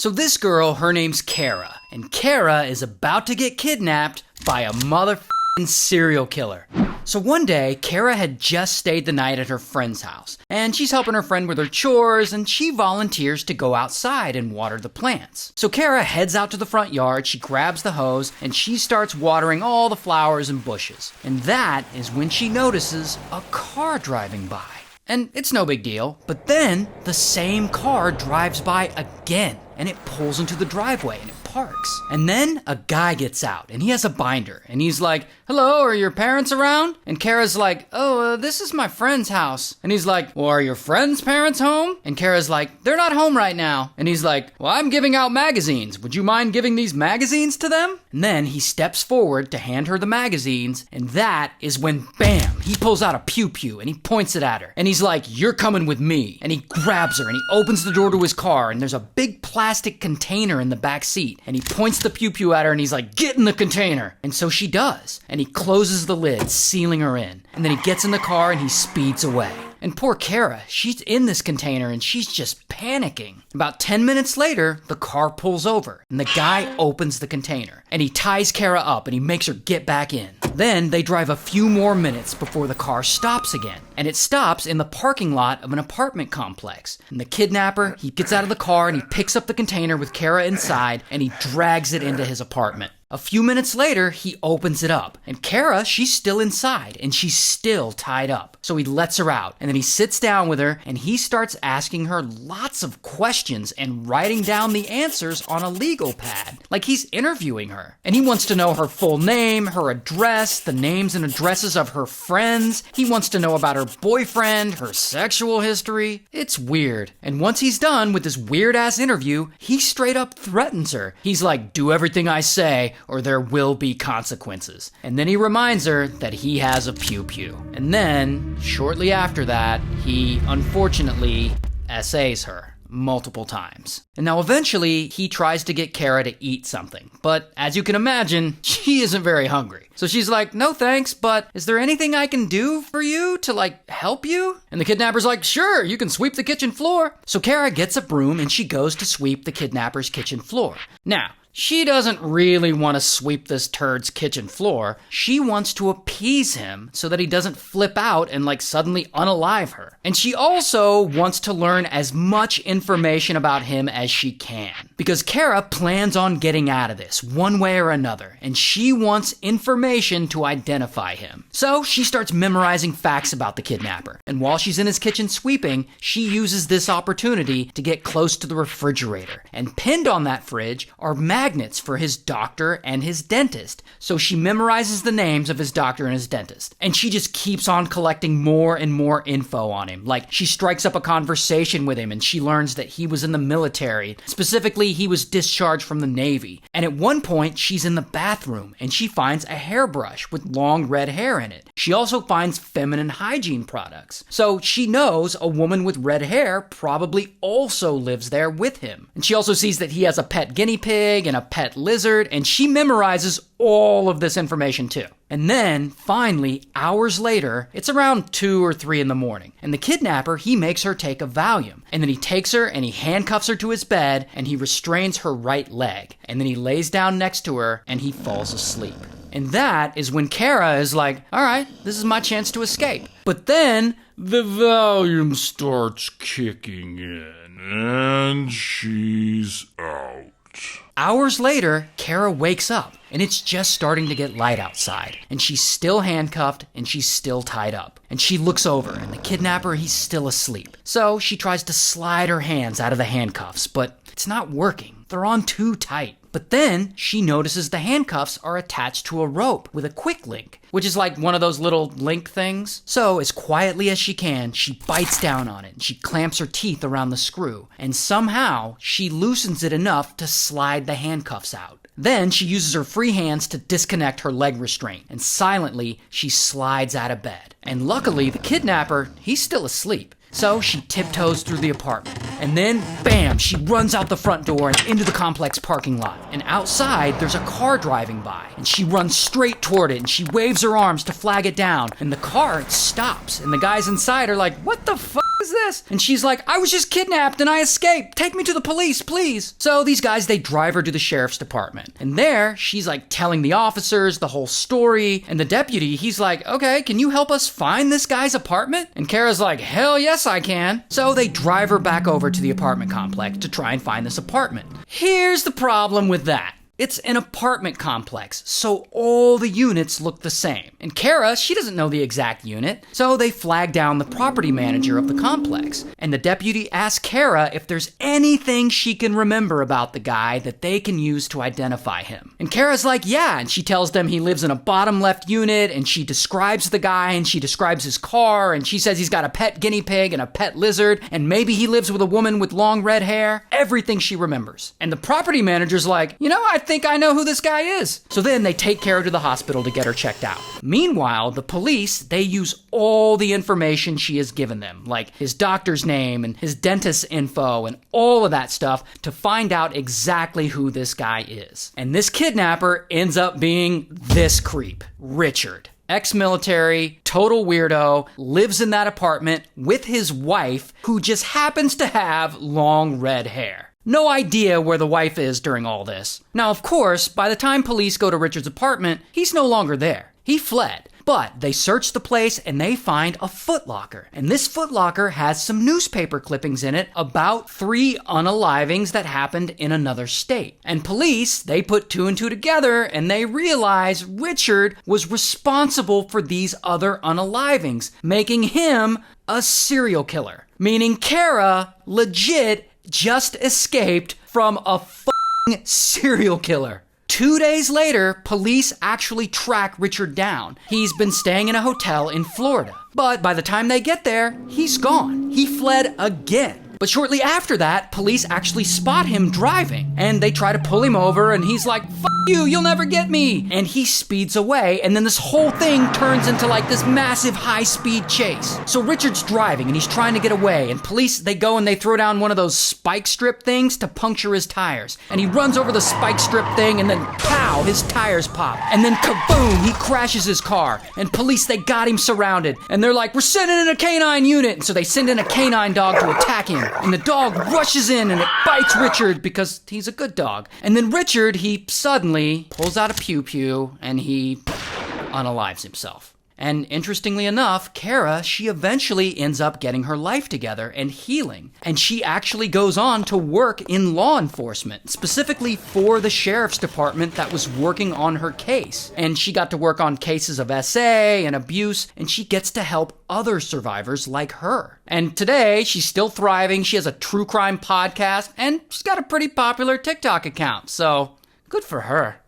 So this girl, her name's Kara, and Kara is about to get kidnapped by a motherfucking serial killer. So one day, Kara had just stayed the night at her friend's house, and she's helping her friend with her chores, and she volunteers to go outside and water the plants. So Kara heads out to the front yard, she grabs the hose, and she starts watering all the flowers and bushes. And that is when she notices a car driving by. And it's no big deal, but then the same car drives by again, and it pulls into the driveway and it parks. And then a guy gets out and he has a binder and he's like, "Hello, are your parents around?" And Kara's like, this is my friend's house." And he's like, "Well, are your friend's parents home?" And Kara's like, "They're not home right now." And he's like, "Well, I'm giving out magazines. Would you mind giving these magazines to them?" And then he steps forward to hand her the magazines, and that is when, bam, he pulls out a pew-pew and he points it at her. And he's like, "You're coming with me." And he grabs her and he opens the door to his car, and there's a big plastic container in the back seat. And he points the pew-pew at her and he's like, "Get in the container." And so she does. And he closes the lid, sealing her in. And then he gets in the car and he speeds away. And poor Kara, she's in this container and she's just panicking. About 10 minutes later, the car pulls over and the guy opens the container and he ties Kara up and he makes her get back in. Then they drive a few more minutes before the car stops again. And it stops in the parking lot of an apartment complex. And the kidnapper, he gets out of the car and he picks up the container with Kara inside and he drags it into his apartment. A few minutes later, he opens it up, and Kara, she's still inside, and she's still tied up. So he lets her out, and then he sits down with her, and he starts asking her lots of questions and writing down the answers on a legal pad, like he's interviewing her. And he wants to know her full name, her address, the names and addresses of her friends. He wants to know about her boyfriend, her sexual history. It's weird. And once he's done with this weird-ass interview, he straight up threatens her. He's like, "Do everything I say, or there will be consequences." And then he reminds her that he has a pew-pew. And then, shortly after that, he unfortunately essays her multiple times. And now eventually, he tries to get Kara to eat something. But as you can imagine, she isn't very hungry. So she's like, "No thanks, but is there anything I can do for you to help you?" And the kidnapper's like, "Sure, you can sweep the kitchen floor." So Kara gets a broom and she goes to sweep the kidnapper's kitchen floor. Now, she doesn't really want to sweep this turd's kitchen floor. She wants to appease him so that he doesn't flip out and suddenly unalive her. And she also wants to learn as much information about him as she can. Because Kara plans on getting out of this one way or another, and she wants information to identify him. So she starts memorizing facts about the kidnapper. And while she's in his kitchen sweeping, she uses this opportunity to get close to the refrigerator. And pinned on that fridge are magnets for his doctor and his dentist. So she memorizes the names of his doctor and his dentist. And she just keeps on collecting more and more info on him. She strikes up a conversation with him and she learns that he was in the military. Specifically, he was discharged from the Navy. And at one point, she's in the bathroom and she finds a hairbrush with long red hair in it. She also finds feminine hygiene products. So she knows a woman with red hair probably also lives there with him. And she also sees that he has a pet guinea pig and a pet lizard, and she memorizes all of this information too. And then, finally, hours later, it's around 2 or 3 in the morning, and the kidnapper, he makes her take a Valium. And then he takes her and he handcuffs her to his bed and he restrains her right leg. And then he lays down next to her and he falls asleep. And that is when Kara is like, "All right, this is my chance to escape." But then the Valium starts kicking in and she's out. Hours later, Kara wakes up, and it's just starting to get light outside, and she's still handcuffed, and she's still tied up. And she looks over, and the kidnapper, he's still asleep. So she tries to slide her hands out of the handcuffs, but it's not working. They're on too tight. But then she notices the handcuffs are attached to a rope with a quick link, which is like one of those little link things. So as quietly as she can, she bites down on it and she clamps her teeth around the screw. And somehow she loosens it enough to slide the handcuffs out. Then she uses her free hands to disconnect her leg restraint, and silently she slides out of bed. And luckily the kidnapper, he's still asleep. So she tiptoes through the apartment, and then, bam, she runs out the front door and into the complex parking lot. And outside, there's a car driving by, and she runs straight toward it, and she waves her arms to flag it down, and the car, it stops, and the guys inside are like, "What the fuck is is this? And she's like, I was just kidnapped and I escaped. Take me to the police, please. So these guys, they drive her to the sheriff's department. And there, she's like telling the officers the whole story. And the deputy, he's like, okay, can you help us find this guy's apartment? And Kara's like, hell yes, I can. So they drive her back over to the apartment complex to try and find this apartment. Here's the problem with that. It's an apartment complex, so all the units look the same. And Kara, she doesn't know the exact unit, so they flag down the property manager of the complex. And the deputy asks Kara if there's anything she can remember about the guy that they can use to identify him. And Kara's like, yeah, and she tells them he lives in a bottom left unit, and she describes the guy, and she describes his car, and she says he's got a pet guinea pig and a pet lizard, and maybe he lives with a woman with long red hair. Everything she remembers. And the property manager's like, I think I know who this guy is. So then they take Kara to the hospital to get her checked out. Meanwhile, the police, they use all the information she has given them, like his doctor's name and his dentist's info and all of that stuff to find out exactly who this guy is. And this kidnapper ends up being this creep, Richard. Ex-military, total weirdo, lives in that apartment with his wife, who just happens to have long red hair. No idea where the wife is during all this. Now, of course, by the time police go to Richard's apartment, he's no longer there. He fled. But they search the place and they find a footlocker. And this footlocker has some newspaper clippings in it about 3 unalivings that happened in another state. And police, they put 2 and 2 together and they realize Richard was responsible for these other unalivings, making him a serial killer. Meaning Kara legit just escaped from a f***ing serial killer. 2 days later, police actually track Richard down. He's been staying in a hotel in Florida. But by the time they get there, he's gone. He fled again. But shortly after that, police actually spot him driving. And they try to pull him over and he's like, F you, you'll never get me. And he speeds away and then this whole thing turns into like this massive high-speed chase. So Richard's driving and he's trying to get away and police, they go and they throw down one of those spike strip things to puncture his tires. And he runs over the spike strip thing and then pow, his tires pop. And then kaboom, he crashes his car. And police, they got him surrounded. And they're like, we're sending in a canine unit. And so they send in a canine dog to attack him. And the dog rushes in and it bites Richard because he's a good dog. And then Richard, he suddenly pulls out a pew-pew and he unalives himself. And interestingly enough, Kara, she eventually ends up getting her life together and healing. And she actually goes on to work in law enforcement, specifically for the sheriff's department that was working on her case. And she got to work on cases of SA and abuse, and she gets to help other survivors like her. And today, she's still thriving. She has a true crime podcast, and she's got a pretty popular TikTok account. So, good for her.